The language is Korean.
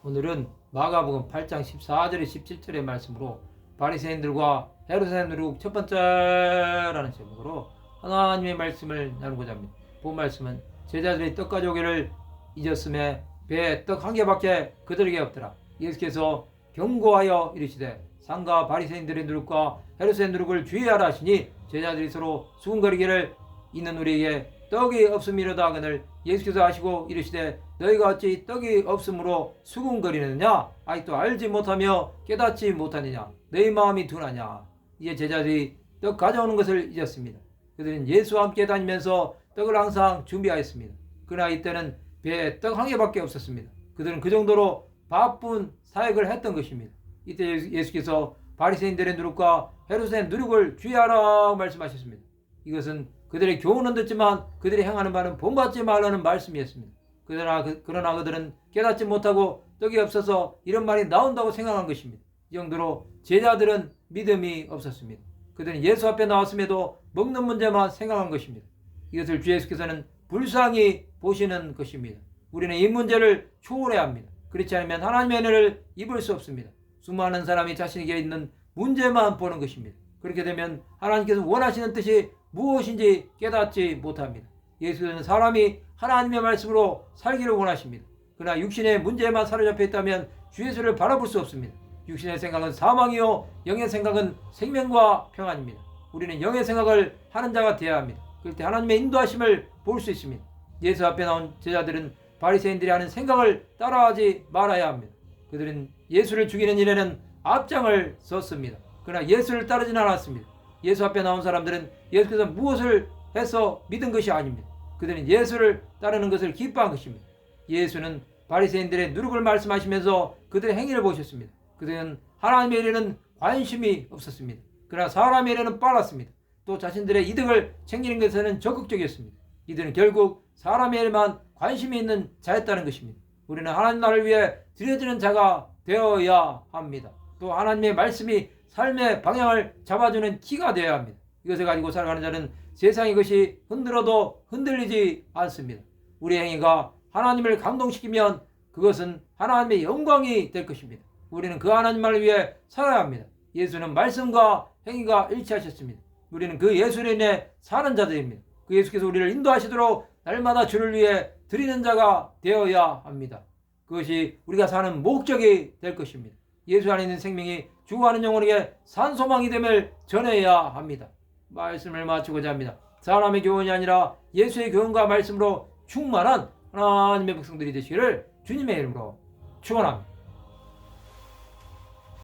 오늘은 마가복음 8장 14절에 17절의 말씀으로 바리새인들과 헤롯의 누룩 첫 번째라는 제목으로 하나님의 말씀을 나누고자 합니다. 본 말씀은 제자들이 떡 가져오기를 잊었음에 배에 떡 한 개밖에 그들에게 없더라. 예수께서 경고하여 이르시되 상가 바리새인들의 누룩과 헤롯의 누룩을 주의하라 하시니 제자들이 서로 수군거리기를 있는 우리에게 떡이 없음이로다 하거늘 예수께서 하시고 이르시되 너희가 어찌 떡이 없음으로 수군거리느냐? 아직도 알지 못하며 깨닫지 못하느냐? 너희 마음이 둔하냐? 이제 제자들이 떡 가져오는 것을 잊었습니다. 그들은 예수와 함께 다니면서 떡을 항상 준비하였습니다. 그러나 이때는 배에 떡 한 개밖에 없었습니다. 그들은 그 정도로 바쁜 사역을 했던 것입니다. 이때 예수께서 바리새인들의 누룩과 헤롯의 누룩을 주의하라 말씀하셨습니다. 이것은 그들의 교훈은 듣지만 그들이 행하는 바는 본받지 말라는 말씀이었습니다. 그러나 그들은 깨닫지 못하고 떡이 없어서 이런 말이 나온다고 생각한 것입니다. 이 정도로 제자들은 믿음이 없었습니다. 그들은 예수 앞에 나왔음에도 먹는 문제만 생각한 것입니다. 이것을 주 예수께서는 불쌍히 보시는 것입니다. 우리는 이 문제를 초월해야 합니다. 그렇지 않으면 하나님의 은혜를 입을 수 없습니다. 수많은 사람이 자신에게 있는 문제만 보는 것입니다. 그렇게 되면 하나님께서 원하시는 뜻이 무엇인지 깨닫지 못합니다. 예수는 사람이 하나님의 말씀으로 살기를 원하십니다. 그러나 육신의 문제에만 사로잡혀 있다면 주 예수를 바라볼 수 없습니다. 육신의 생각은 사망이요 영의 생각은 생명과 평안입니다. 우리는 영의 생각을 하는 자가 되어야 합니다. 그럴 때 하나님의 인도하심을 볼 수 있습니다. 예수 앞에 나온 제자들은 바리새인들이 하는 생각을 따라하지 말아야 합니다. 그들은 예수를 죽이는 일에는 앞장을 섰습니다. 그러나 예수를 따르지는 않았습니다. 예수 앞에 나온 사람들은 예수께서 무엇을 해서 믿은 것이 아닙니다. 그들은 예수를 따르는 것을 기뻐한 것입니다. 예수는 바리새인들의 누룩을 말씀하시면서 그들의 행위를 보셨습니다. 그들은 하나님의 일에는 관심이 없었습니다. 그러나 사람의 일에는 빨랐습니다. 또 자신들의 이득을 챙기는 것에는 적극적이었습니다. 이들은 결국 사람의 일에만 관심이 있는 자였다는 것입니다. 우리는 하나님 나라를 위해 드려지는 자가 되어야 합니다. 또 하나님의 말씀이 삶의 방향을 잡아주는 키가 되어야 합니다. 이것을 가지고 살아가는 자는 세상의 것이 흔들어도 흔들리지 않습니다. 우리의 행위가 하나님을 감동시키면 그것은 하나님의 영광이 될 것입니다. 우리는 그 하나님만을 위해 살아야 합니다. 예수는 말씀과 행위가 일치하셨습니다. 우리는 그 예수로 인해 사는 자들입니다. 그 예수께서 우리를 인도하시도록 날마다 주를 위해 드리는 자가 되어야 합니다. 그것이 우리가 사는 목적이 될 것입니다. 예수 안에 있는 생명이 죽어가는 영혼에게 산소망이 됨을 전해야 합니다. 말씀을 마치고자 합니다. 사람의 교훈이 아니라 예수의 교훈과 말씀으로 충만한 하나님의 백성들이 되시기를 주님의 이름으로 축원합니다.